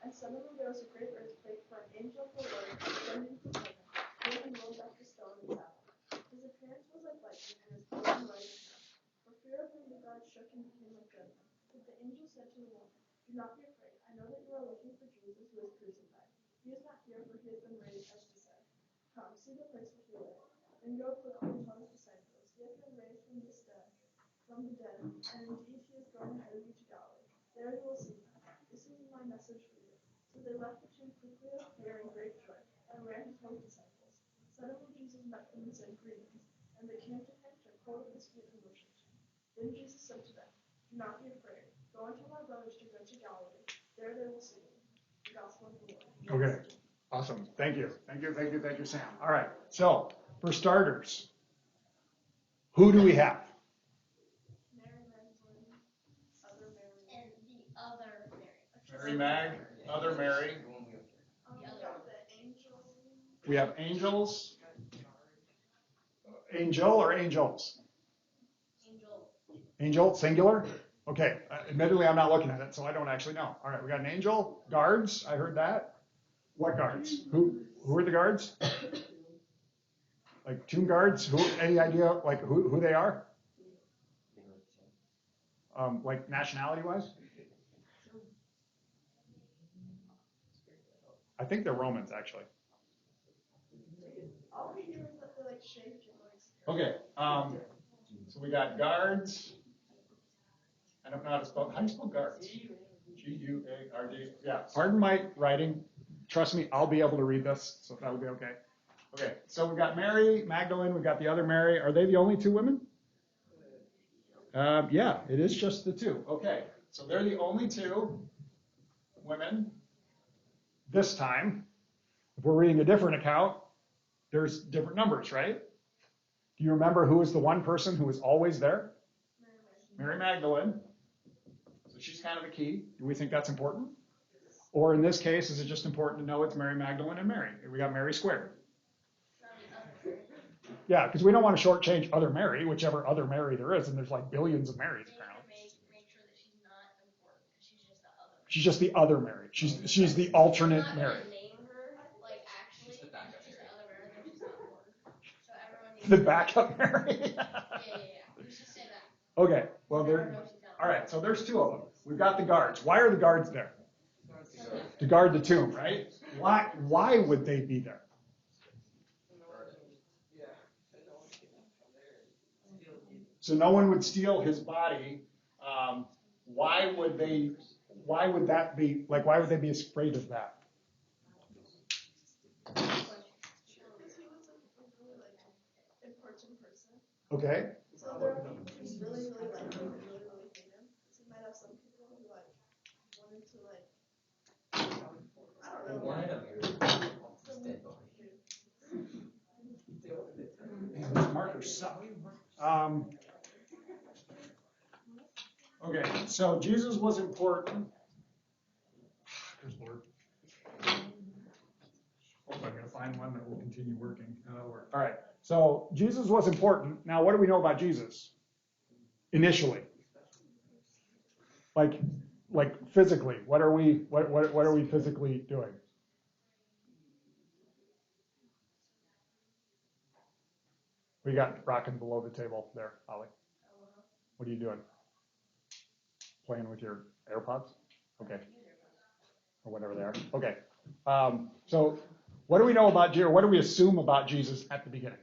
And suddenly there was a great earthquake, for an angel of the Lord descending from heaven came and rolled back the stone and sat on it. His appearance was like lightning, and his clothing white as snow. For fear of him, the gods shook and became like dead men. But the angel said to the woman, "Do not be afraid. I know that you are looking for Jesus who was crucified. He is not here, for he has been raised, as he said. Come, see the place where he lay. Then go quickly and tell his disciples, he has been raised from the dead, and indeed he is going ahead of you to Galilee. There you will see him. This is my message for you." So they left the tomb quickly with fear and great joy, and ran to tell his disciples. Suddenly Jesus met them and said, "Greetings." And they came to him, took hold of his feet, and worshipped him. Then Jesus said to them, "Do not be afraid. Go and tell my brothers to go to Galilee. There they will see me." The gospel of the Lord. Okay. Awesome. Thank you, Sam. All right. So, for starters, who do we have? Mary Magdalene, other Mary. And the other Mary. Mary Mag, other Mary. The angel. We have angels. Angel or angels? Angel. Angel, singular? Okay. Admittedly, I'm not looking at it, so I don't actually know. All right. We got an angel. Guards. I heard that. What guards? Who are the guards? Like tomb guards? Any idea like who they are? Like nationality wise? I think they're Romans actually. All we hear is that they like shaped and like. Okay. So we got guards. I don't know how to spell. How do you spell guards? G-U-A-R-D. Yeah. Pardon my writing. Trust me, I'll be able to read this, so that'll be okay. Okay. So we got Mary Magdalene. We got the other Mary. Are they the only two women? Yeah, it is just the two. Okay. So they're the only two women. This time, if we're reading a different account, there's different numbers, right? Do you remember who was the one person who was always there? Mary Magdalene. So she's kind of the key. Do we think that's important? Or in this case, is it just important to know it's Mary Magdalene and Mary? We got Mary squared. Yeah, because we don't want to shortchange other Mary, whichever other Mary there is, and there's like billions of Marys apparently. Make sure that she's not important because she's just the other. She's just the other Mary. She's the alternate Mary. Name her like actually she's the other Mary, then she's not important. So everyone needs The backup Mary. Yeah. We should say that. Okay. Well, all right. So there's two of them. We've got the guards. Why are the guards there? To guard the tomb, right? Why would they be there? So no one would steal his body. Why would that be? Like, why would they be afraid of that? Okay. So there are people who really like him and really hate him. So you might have some people who like wanted to like I don't know. Markers suck. Okay, so Jesus was important. Good Lord. Hope I'm going to find one that will continue working. All right, so Jesus was important. Now, what do we know about Jesus? Initially, like physically, what are we physically doing? We got rocking below the table there, Holly. What are you doing? Playing with your AirPods? Okay. Or whatever they are. Okay. So what do we know about Jesus? What do we assume about Jesus at the beginning?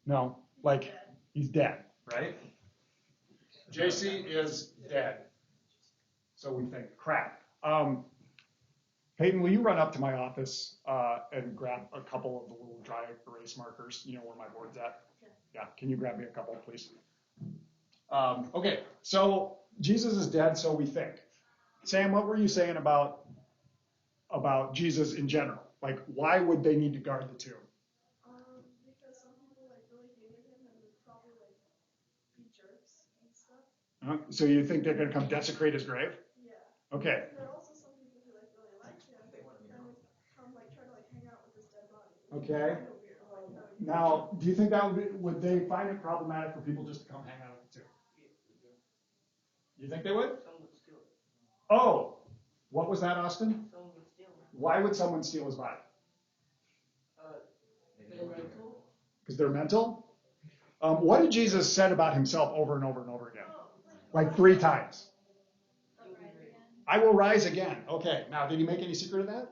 No, like he's dead, right? JC is dead. So we think, crap. Peyton, will you run up to my office and grab a couple of the little dry erase markers, you know where my board's at? Yeah, can you grab me a couple, please? Okay, so Jesus is dead, so we think. Sam, what were you saying about Jesus in general? Like, why would they need to guard the tomb? Because some people like really hated him and would probably like be jerks and stuff. So you think they're going to come desecrate his grave? Yeah. Okay. And there are also some people who like really liked him and would come like try to like hang out with his dead body. Okay. Now, do you think would they find it problematic for people just to come hang out at the tomb? You think they would? Oh, What was that, Austin? Someone would steal it. Why would someone steal his body? They're mental. Because they're mental? What did Jesus said about himself over and over and over again? Like 3 times. I will rise again. Okay, now did he make any secret of that?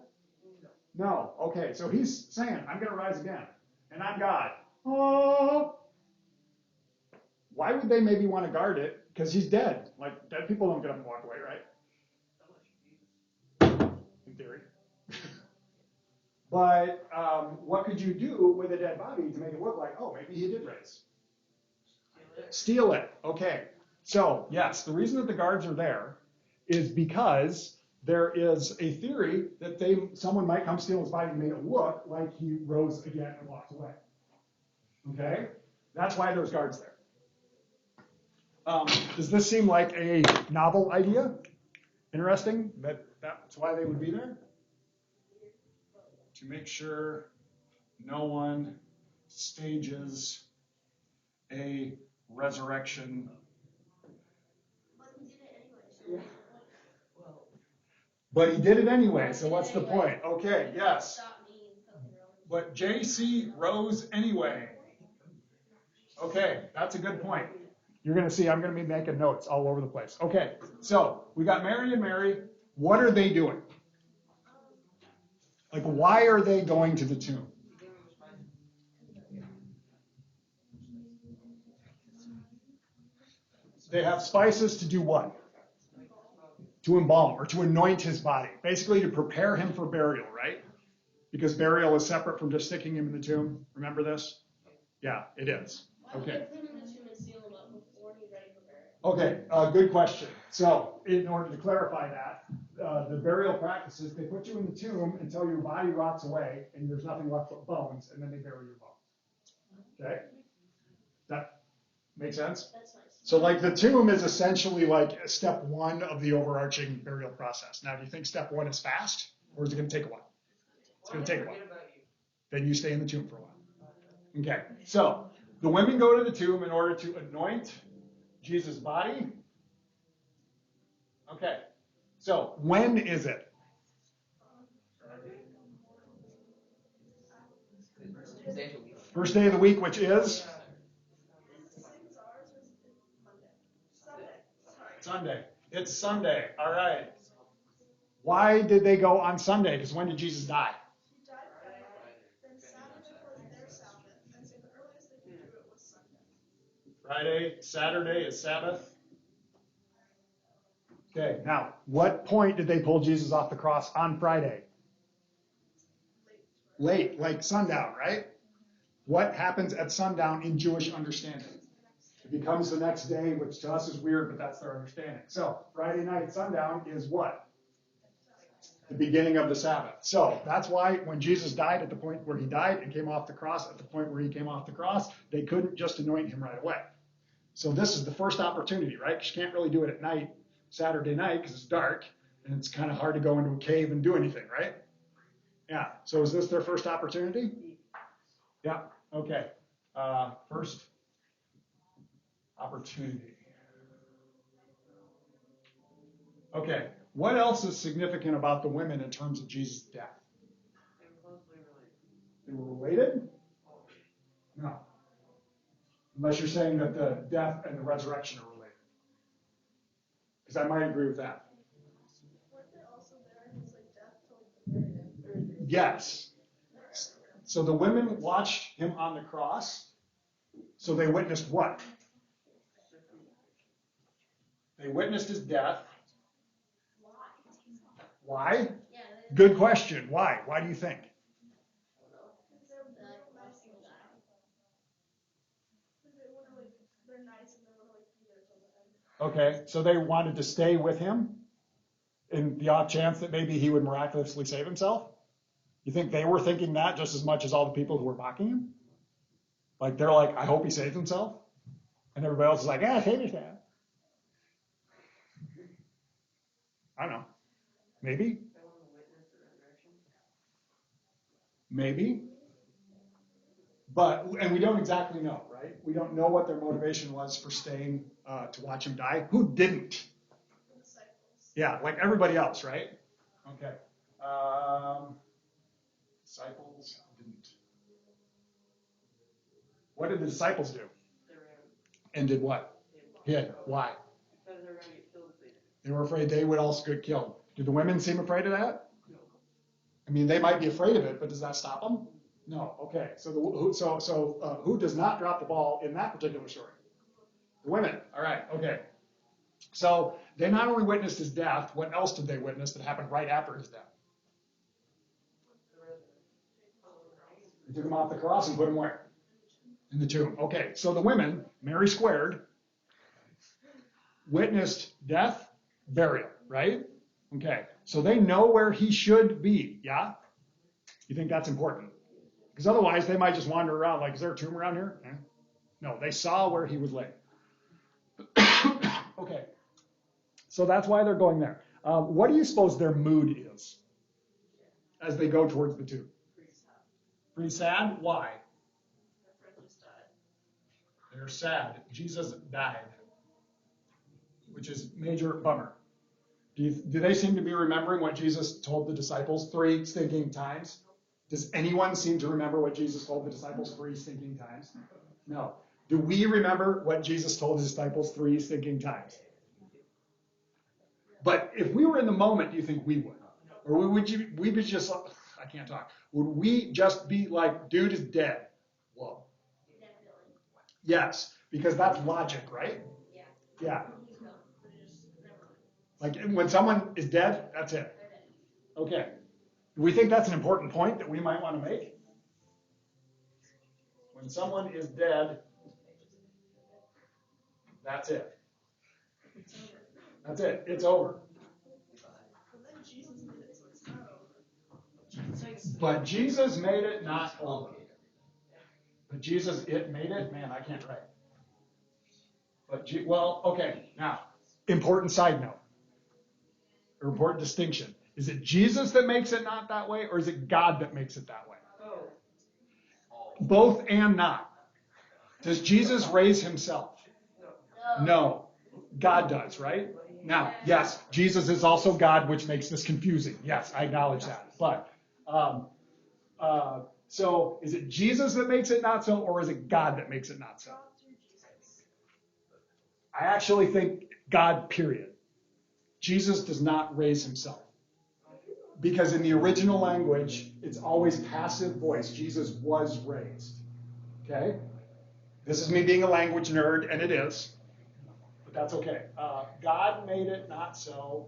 No. Okay, so he's saying, I'm going to rise again. And I'm God. Oh. Why would they maybe want to guard it? Because he's dead. Like, dead people don't get up and walk away, right? In theory. But what could you do with a dead body to make it look like, oh, maybe he did raise? Steal it. Okay. So, yes, the reason that the guards are there is because there is a theory that someone might come steal his body and make it look like he rose again and walked away. Okay? That's why there's guards there. Does this seem like a novel idea? Interesting? That's why they would be there? To make sure no one stages a resurrection. But he did it anyway, so what's the point? Okay, yes. But JC rose anyway. Okay, that's a good point. You're going to see I'm going to be making notes all over the place. Okay, so we got Mary and Mary. What are they doing? Like, why are they going to the tomb? They have spices to do what? To embalm or to anoint his body. Basically to prepare him for burial, right? Because burial is separate from just sticking him in the tomb. Remember this? Yeah, it is. Okay. Okay, good question. So, in order to clarify that, the burial practices, they put you in the tomb until your body rots away and there's nothing left but bones, and then they bury your bones. Okay? That make sense? That's nice. So, like, the tomb is essentially like step 1 of the overarching burial process. Now, do you think step 1 is fast, or is it going to take a while? It's going to take a while. Then you stay in the tomb for a while. Okay, so the women go to the tomb in order to anoint Jesus' body. Okay, so when is it? First day of the week, which is? Sunday. It's Sunday. All right. Why did they go on Sunday? Because when did Jesus die? He died Friday, then Saturday was their Sabbath, and so the earliest they could do it was Sunday. Friday, Saturday is Sabbath. Okay, now, what point did they pull Jesus off the cross on Friday? Late, like sundown, right? What happens at sundown in Jewish understanding? It becomes the next day, which to us is weird, but that's their understanding. So, Friday night sundown is what? The beginning of the Sabbath. So, that's why when Jesus died at the point where he died and came off the cross, at the point where he came off the cross, they couldn't just anoint him right away. So, this is the first opportunity, right? Because you can't really do it at night, Saturday night, because it's dark, and it's kind of hard to go into a cave and do anything, right? Yeah. So, is this their first opportunity? Yeah. Okay. First opportunity. Okay. What else is significant about the women in terms of Jesus' death? They were related? No. Unless you're saying that the death and the resurrection are related. Because I might agree with that. Weren't they also there in his death till the very end? Yes. So the women watched him on the cross. So they witnessed what? They witnessed his death. Why? Good question. Why? Why do you think? Okay, so they wanted to stay with him in the odd chance that maybe he would miraculously save himself? You think they were thinking that just as much as all the people who were mocking him? Like, they're like, I hope he saves himself? And everybody else is like, save yourself. I don't know. Maybe? Maybe. And we don't exactly know, right? We don't know what their motivation was for staying to watch him die. Who didn't? Yeah, like everybody else, right? Okay. Disciples didn't. What did the disciples do? And did what? Hid. Why? Because they were going to get killed if they did. They were afraid they would also get killed. Did the women seem afraid of that? I mean, they might be afraid of it, but does that stop them? No. Okay. So who does not drop the ball in that particular story? The women. All right. Okay. So they not only witnessed his death, what else did they witness that happened right after his death? They took him off the cross and put him where? In the tomb. Okay. So the women, Mary squared, witnessed death, burial, right? Okay. So they know where he should be. Yeah? You think that's important? Because otherwise they might just wander around like, is there a tomb around here? Eh? No, they saw where he was laid. Okay. So that's why they're going there. What do you suppose their mood is as they go towards the tomb? Pretty sad. Why? Their friend just died. They're sad. Jesus died, which is major bummer. Do they seem to be remembering what Jesus told the disciples 3 stinking times? Does anyone seem to remember what Jesus told the disciples 3 stinking times? No. Do we remember what Jesus told his disciples 3 stinking times? But if we were in the moment, do you think we would? Or we be just, I can't talk. Would we just be like, dude is dead? Whoa. Definitely. Yes, because that's logic, right? Yeah. Yeah. He's gone. But it just never mind. Like when someone is dead, that's it. They're dead. Okay. Do we think that's an important point that we might want to make? When someone is dead, that's it. That's it. It's over. But then Jesus did it, so it's not over. But Jesus made it not over. But Jesus, it made it? Man, I can't write. But, well, okay. Now, important side note. Or important distinction. Is it Jesus that makes it not that way, or is it God that makes it that way? Both and not. Does Jesus raise himself? No. God does, right? Now, yes, Jesus is also God, which makes this confusing. Yes, I acknowledge that. But, so is it Jesus that makes it not so, or is it God that makes it not so? God through Jesus. I actually think God, period. Jesus does not raise himself. Because in the original language, it's always passive voice. Jesus was raised. Okay? This is me being a language nerd, and it is. But that's okay. God made it not so.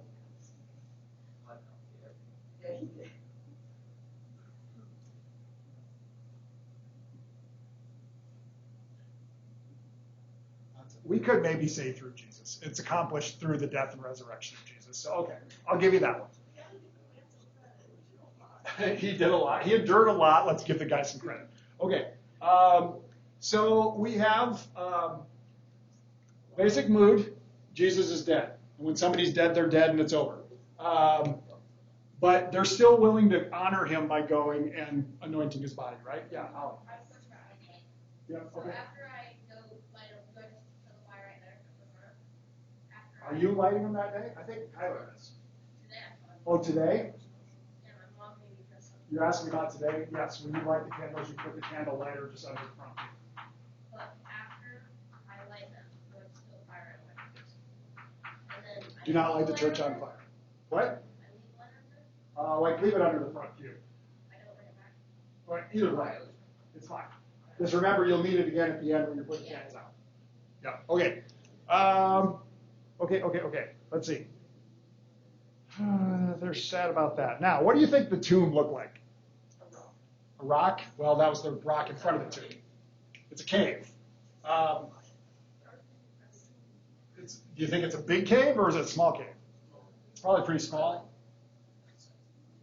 We could maybe say through Jesus. It's accomplished through the death and resurrection of Jesus. So, okay, I'll give you that one. He did a lot. He endured a lot. Let's give the guy some credit. Okay. So we have basic mood. Jesus is dead. And when somebody's dead, they're dead and it's over. But they're still willing to honor him by going and anointing his body, right? Yeah. Holly. I have a question about ID. Yeah. So Okay. after I go light up, do I just put the fire right there at the front? After Are you lighting them that day? I think Tyler is. today? Oh, today? Yeah, my mom made me press something. You're asking about today? Yes. When you light the candles, you put the candle lighter just under the front. But after I light them, do I just put the fire right there? And then I Do not leave light the church on lighter fire. What? there? I leave the lighter there? Like leave it under the front pew. I don't bring it back. Or either way, it's fine. Just remember, you'll need it again at the end when you put the candles out. Yeah. Okay. Okay. Let's see. They're sad about that. Now, what do you think the tomb looked like? A rock? Well, that was the rock in front of the tomb. It's a cave. Do you think it's a big cave or is it a small cave? It's probably pretty small.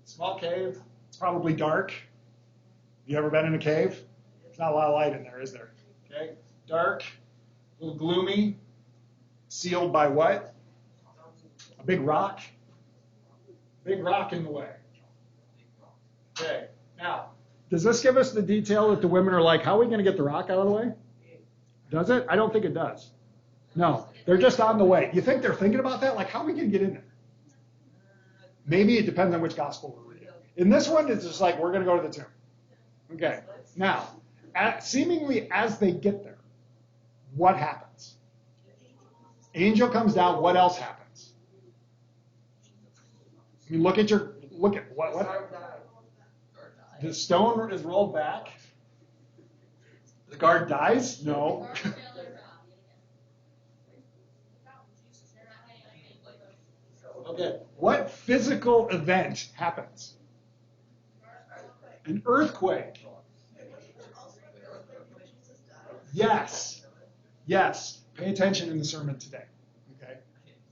Small cave. It's probably dark. Have you ever been in a cave? There's not a lot of light in there, is there? Okay. Dark, a little gloomy, sealed by what? A big rock. Big rock in the way. Okay. Now, does this give us the detail that the women are like, how are we going to get the rock out of the way? Does it? I don't think it does. No, they're just on the way. You think they're thinking about that? Like, how are we going to get in there? Maybe it depends on which gospel we're reading. In this one, it's just like, we're going to go to the tomb. Okay. Now, seemingly as they get there, what happens? Angel comes down. What else happens? I mean, look at what? The stone is rolled back. The guard dies? No. Okay. What physical event happens? An earthquake. Yes. Yes. Pay attention in the sermon today. Okay.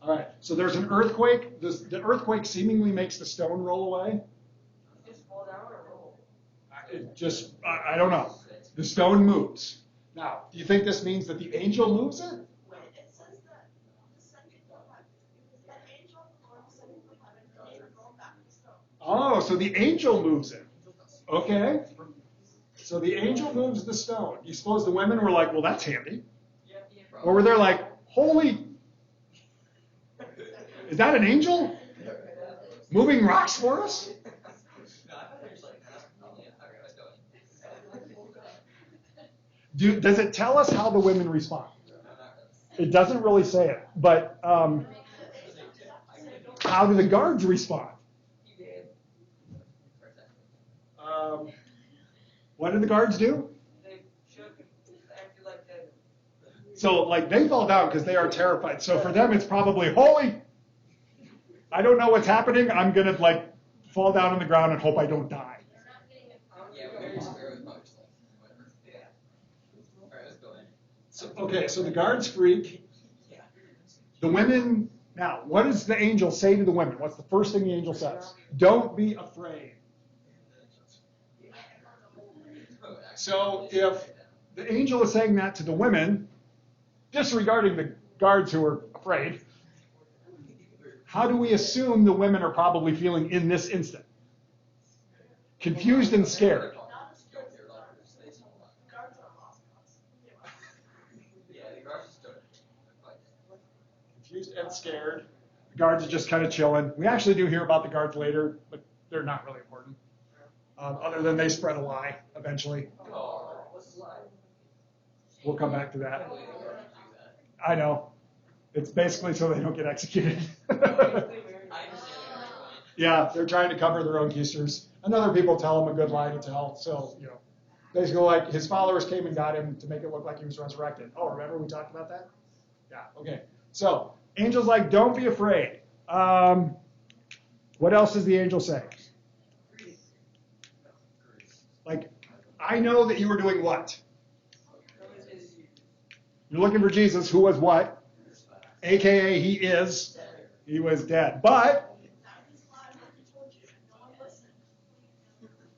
All right. So there's an earthquake. The earthquake seemingly makes the stone roll away. Just fall down or roll? I don't know. The stone moves. Now, do you think this means that the angel moves it? It says that the second that angel of the Lord descended from heaven and rolled back the stone. Oh, so the angel moves it. Okay. So the angel moves the stone. You suppose the women were like, well, that's handy. Or were they like, holy, is that an angel? Moving rocks for us? Does it tell us how the women respond? It doesn't really say it. But how do the guards respond? What did the guards do? They shook and acted like that. So, like, they fall down because they are terrified. So for them, it's probably, holy, I don't know what's happening. I'm going to, like, fall down on the ground and hope I don't die. So the guards freak. The women, now, what does the angel say to the women? What's the first thing the angel says? Don't be afraid. So if the angel is saying that to the women, disregarding the guards who are afraid, how do we assume the women are probably feeling in this instant? Confused and scared. Confused and scared. The guards are just kind of chilling. We actually do hear about the guards later, but they're not really important. Other than they spread a lie eventually. We'll come back to that. I know. It's basically so they don't get executed. Yeah, they're trying to cover their own keisters. And other people tell them a good lie to tell. So, basically like his followers came and got him to make it look like he was resurrected. Oh, remember we talked about that? Yeah, okay. So, angel's like, don't be afraid. What else does the angel say? Like, I know that you were doing what? You're looking for Jesus, who was what? AKA he was dead. But,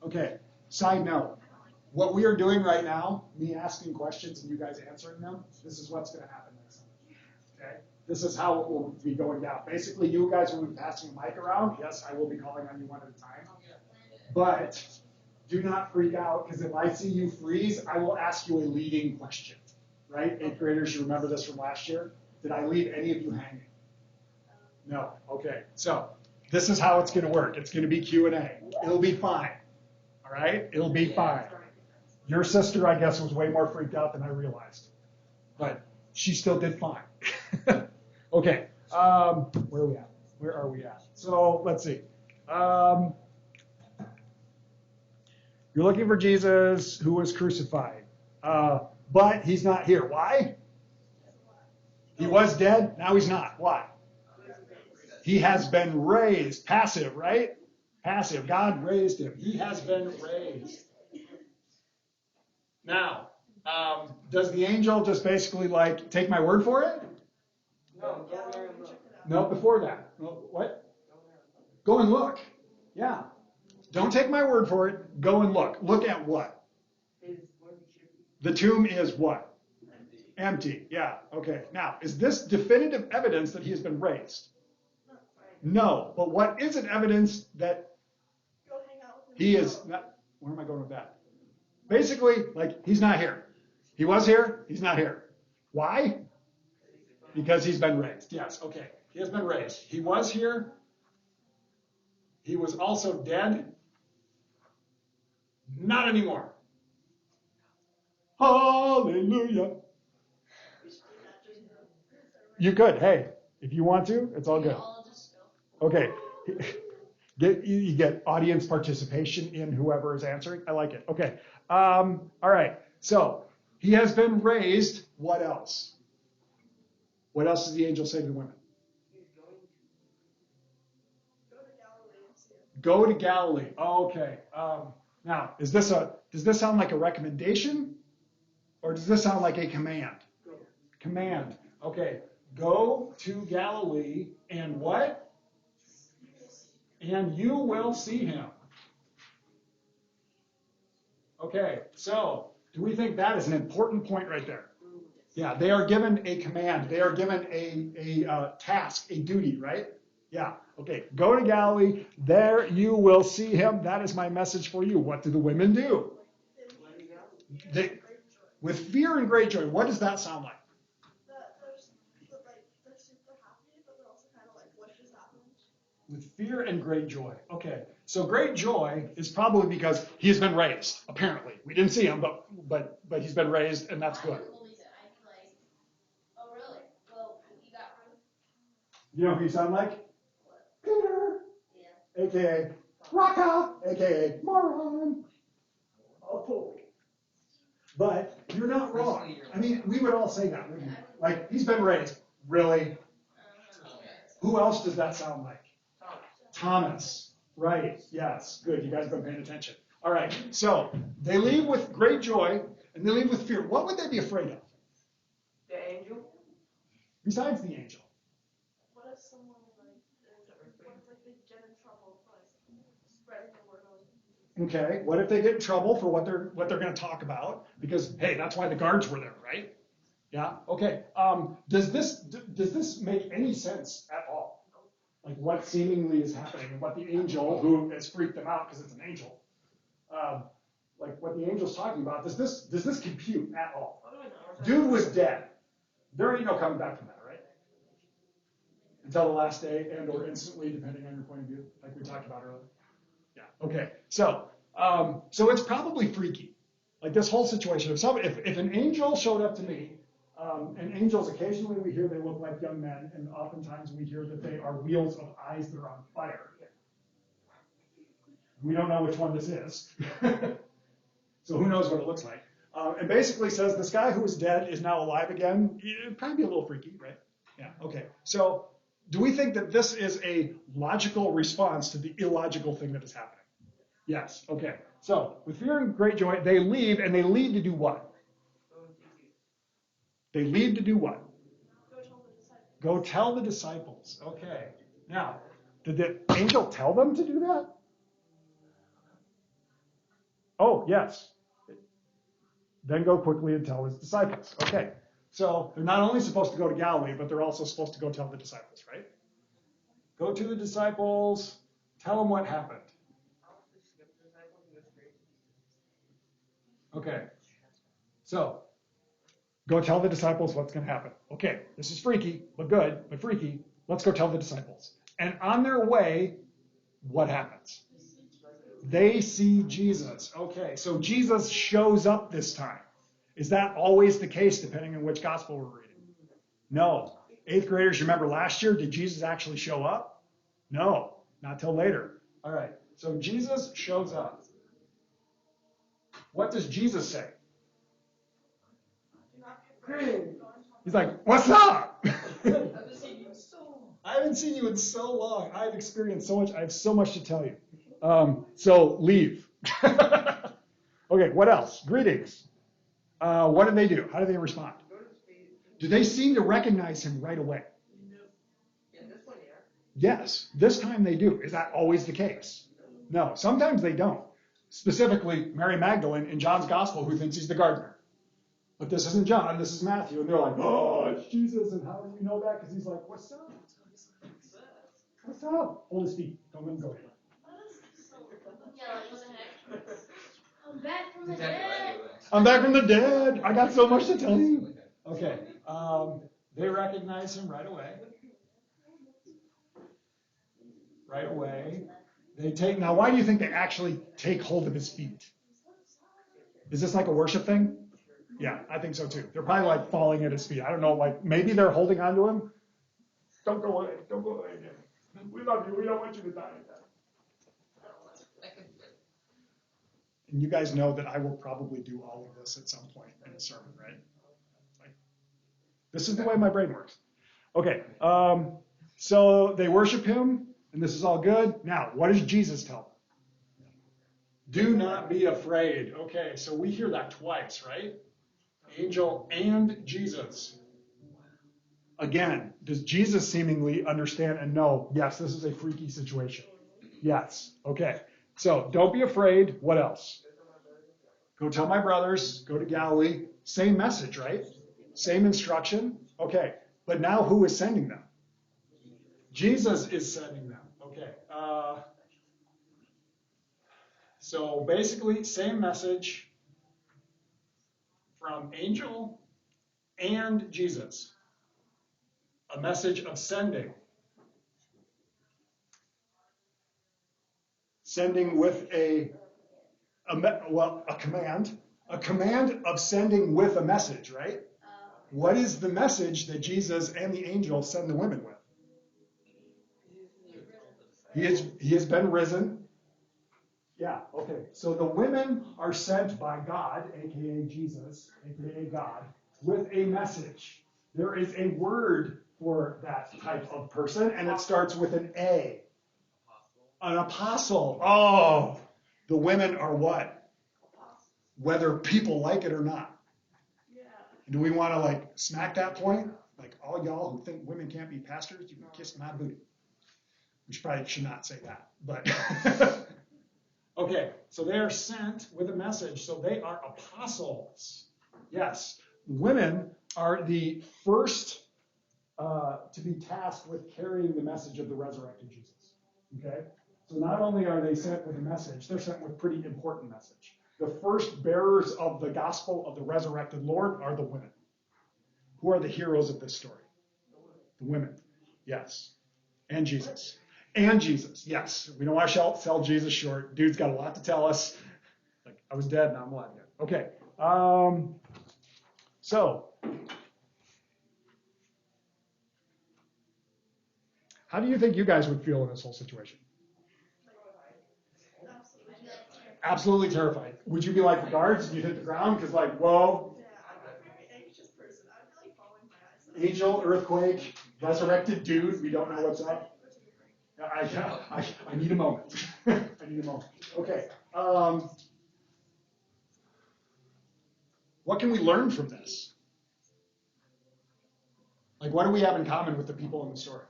okay, side note. What we are doing right now, me asking questions and you guys answering them, this is what's going to happen next time. Okay? This is how it will be going down. Basically, you guys will be passing a mic around. Yes, I will be calling on you one at a time. But do not freak out, because if I see you freeze, I will ask you a leading question. Right? 8th graders, you remember this from last year? Did I leave any of you hanging? No. Okay. So this is how it's going to work. It's going to be Q&A. It'll be fine. All right? It'll be fine. Your sister, I guess, was way more freaked out than I realized. But she still did fine. Okay. Where are we at? Where are we at? So let's see. You're looking for Jesus who was crucified. But he's not here. Why? He was dead. Now he's not. Why? He has been raised. Passive, right? Passive. God raised him. He has been raised. Now, does the angel just basically like take my word for it? No, before that. What? Go and look. Yeah. Don't take my word for it. Go and look. Look at what? The tomb is what? Empty. Yeah. Okay. Now, is this definitive evidence that he has been raised? No. But what is it evidence that he is not? Where am I going with that? Basically, like, he's not here. He was here. He's not here. Why? Because he's been raised. Yes. Okay. He has been raised. He was here. He was also dead. Not anymore. Hallelujah. You could. Hey, if you want to, it's all good. I'll just go. Okay. You get audience participation in whoever is answering. I like it. Okay. All right. So he has been raised. What else? What else does the angel say to the women? Go to Galilee. Okay. Now, does this sound like a recommendation, or does this sound like a command? Command. Okay. Go to Galilee and what? And you will see him. Okay. So, do we think that is an important point right there? Yeah. They are given a command. They are given a task, a duty, right? Yeah. Okay. Go to Galilee. There you will see him. That is my message for you. What do the women do? With fear and great joy. What does that sound like? With fear and great joy. Okay. So great joy is probably because he has been raised. Apparently, we didn't see him, but he's been raised, and that's good. I wouldn't believe it. I'd be like, oh really? Well, you got rid of. You know who you sound like? Peter, Yeah. aka Raka, aka moron. Oh. But you're not wrong. I mean, we would all say that, wouldn't we? Like, he's been raised. Really? Who else does that sound like? Thomas. Right. Yes. Good. You guys have been paying attention. All right. So they leave with great joy and they leave with fear. What would they be afraid of? The angel? Besides the angel. What if someone they get in trouble for spreading the word on? Okay. What if they get in trouble for what they're going to talk about? Because hey, that's why the guards were there, right? Yeah. Okay. Does this make any sense at all? Like what seemingly is happening and what the angel who has freaked them out because it's an angel, like what the angel's talking about. Does this compute at all? Dude was dead. There ain't no coming back from that, right? Until the last day and or instantly, depending on your point of view, like we talked about earlier. Yeah. Okay. So it's probably freaky. Like this whole situation. If an angel showed up to me, and angels, occasionally we hear they look like young men, and oftentimes we hear that they are wheels of eyes that are on fire. We don't know which one this is. So who knows what it looks like. And basically says this guy who was dead is now alive again. It'd probably be a little freaky, right? Yeah, okay. So do we think that this is a logical response to the illogical thing that is happening? Yes, okay. So with fear and great joy, they leave, and they leave to do what? They leave to do what? Go tell the disciples. Okay. Now, did the angel tell them to do that? Oh, yes. Then go quickly and tell his disciples. Okay. So they're not only supposed to go to Galilee, but they're also supposed to go tell the disciples, right? Go to the disciples. Tell them what happened. Okay. So, go tell the disciples what's going to happen. Okay, this is freaky, but good, but freaky. Let's go tell the disciples. And on their way, what happens? They see Jesus. Okay, so Jesus shows up this time. Is that always the case, depending on which gospel we're reading? No. 8th graders, remember last year, did Jesus actually show up? No, not till later. All right, so Jesus shows up. What does Jesus say? He's like, what's up? I haven't seen you in so long. I've experienced so much. I have so much to tell you. So leave. Okay, what else? Greetings. What do they do? How do they respond? Do they seem to recognize him right away? Yes, this time they do. Is that always the case? No, sometimes they don't. Specifically, Mary Magdalene in John's gospel, who thinks he's the gardener. But this isn't John, this is Matthew. And they're like, oh, it's Jesus. And how do we know that? Because he's like, what's up? What's up? Hold his feet. Don't let him go. Yeah, like what the heck? I'm back from the dead. I'm back from the dead. I got so much to tell you. Okay. They recognize him right away. Right away. They take, now why do you think they actually take hold of his feet? Is this like a worship thing? Yeah, I think so too. They're probably like falling at his feet. I don't know, like maybe they're holding on to him. Don't go away. Don't go away again. We love you. We don't want you to die again. And you guys know that I will probably do all of this at some point in a sermon, right? Like, this is the way my brain works. Okay, so they worship him, and this is all good. Now, what does Jesus tell them? Do not be afraid. Okay, so we hear that twice, right? Angel and Jesus. Again, does Jesus seemingly understand and know, yes, this is a freaky situation? Yes. Okay. So don't be afraid. What else? Go tell my brothers. Go to Galilee. Same message, right? Same instruction. Okay. But now who is sending them? Jesus is sending them. Okay. So basically, same message from angel and Jesus. A message of sending. Sending with a command. A command of sending with a message, right? What is the message that Jesus and the angel send the women with? He has been risen. Yeah, okay. So the women are sent by God, aka Jesus, aka God, with a message. There is a word for that type of person, and it starts with an A. An apostle. Oh, the women are what? Whether people like it or not. Yeah. Do we want to like smack that point? Like all y'all who think women can't be pastors, you can kiss my booty. Which probably should not say that, but okay. So they are sent with a message. So they are apostles. Yes, women are the first to be tasked with carrying the message of the resurrected Jesus. Okay. So not only are they sent with a message, they're sent with pretty important message. The first bearers of the gospel of the resurrected Lord are the women. Who are the heroes of this story? The women. Yes. And Jesus. And Jesus. Yes. We don't want to sell Jesus short. Dude's got a lot to tell us. Like, I was dead, now I'm alive again. Okay. So, how do you think you guys would feel in this whole situation? Absolutely terrified. Would you be like the guards and you hit the ground because like, whoa, Yeah, I'm a very anxious person. I'd be like falling my eyes. angel, earthquake, resurrected dude, we don't know what's up. I need a moment. I need a moment. Okay. What can we learn from this? Like, what do we have in common with the people in the story?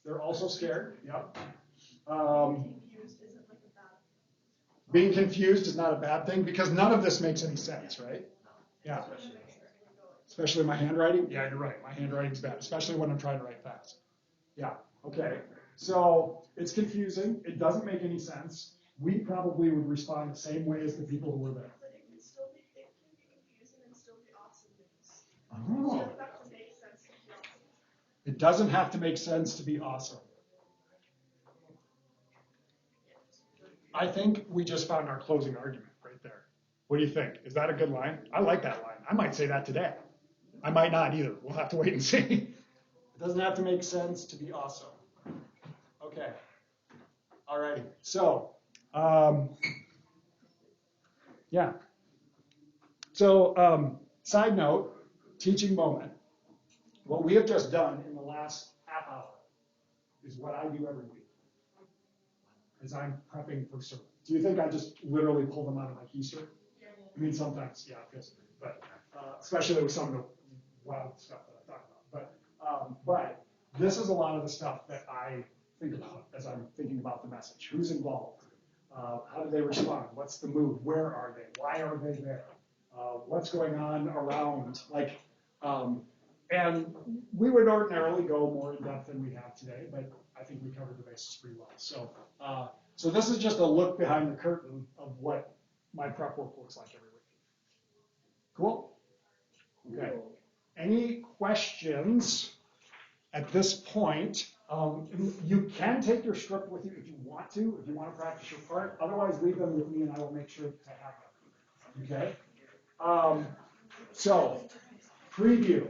They're also scared. Yep. Being confused is not a bad thing because none of this makes any sense, right? Yeah. Especially my handwriting. Yeah, you're right. My handwriting's bad, especially when I'm trying to write fast. Yeah. Okay. So it's confusing. It doesn't make any sense. We probably would respond the same way as the people who were there. But it can still be, it can be confusing and still be awesome news. Oh. It doesn't have to make sense to be awesome. It doesn't have to make sense to be awesome. I think we just found our closing argument right there. What do you think? Is that a good line? I like that line. I might say that today. I might not either. We'll have to wait and see. It doesn't have to make sense to be awesome. Okay. All righty. So, yeah. So, side note, teaching moment. What we have just done in the last half hour is what I do every week as I'm prepping for sermon. Do you think I just literally pull them out of my keister? I mean, sometimes, yeah, but especially with some of the wild stuff that I talk about. But this is a lot of the stuff that I think about as I'm thinking about the message. Who's involved? How do they respond? What's the mood? Where are they? Why are they there? What's going on around? And we would ordinarily go more in depth than we have today, but I think we covered the bases pretty well. So this is just a look behind the curtain of what my prep work looks like every week. Cool? Okay. Any questions at this point You can take your script with you if you want to practice your part. Otherwise, leave them with me and I will make sure to have them. Okay? So, preview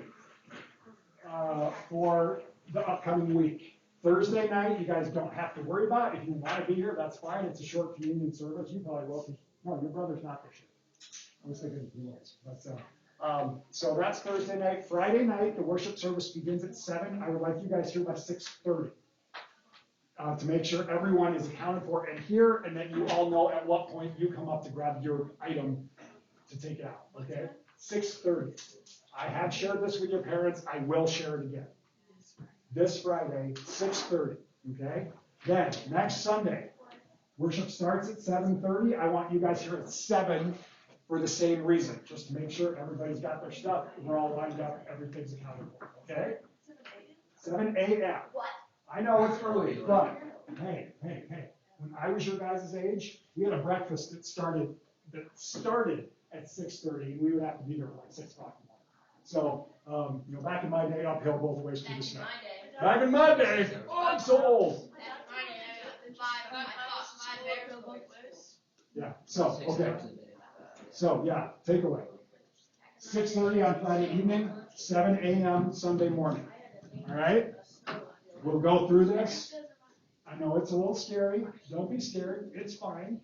for the upcoming week. Thursday night, you guys don't have to worry about it. If you want to be here, that's fine. It's a short communion service. You probably will. No, your brother's not this year. I was thinking he was. But, so that's Thursday night. Friday night, the worship service begins at 7. I would like you guys here by 6:30 to make sure everyone is accounted for and here, and then you all know at what point you come up to grab your item to take it out. Okay? 6:30. I have shared this with your parents. I will share it again. This Friday, 6:30. Okay? Then, next Sunday, worship starts at 7:30. I want you guys here at 7 for the same reason, just to make sure everybody's got their stuff, we're all lined up, everything's accounted for. Okay? 7 a.m. What? I know it's early, but hey. When I was your guys' age, we had a breakfast that started at 6:30, and we would have to be there at like 6 o'clock in the morning. So, back in my day, uphill both ways through the snow. Back in my day, oh, I'm so old. Yeah, so, okay. So, yeah, takeaway. 6:30 on Friday evening, 7 a.m. Sunday morning. All right? We'll go through this. I know it's a little scary. Don't be scared. It's fine.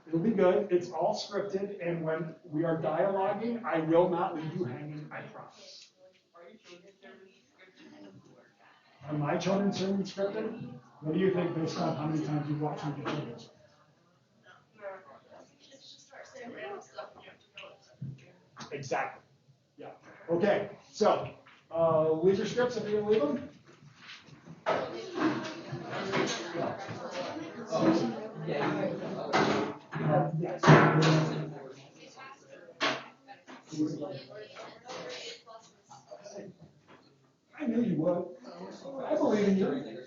It'll be good. It's all scripted, and when we are dialoguing, I will not leave you hanging, I promise. Are my children's sermons scripted? What do you think based on how many times you've watched me get children's? Exactly. Yeah. Okay. So, leave your scripts if you're going to leave them. Yes. I knew you would. I believe in you.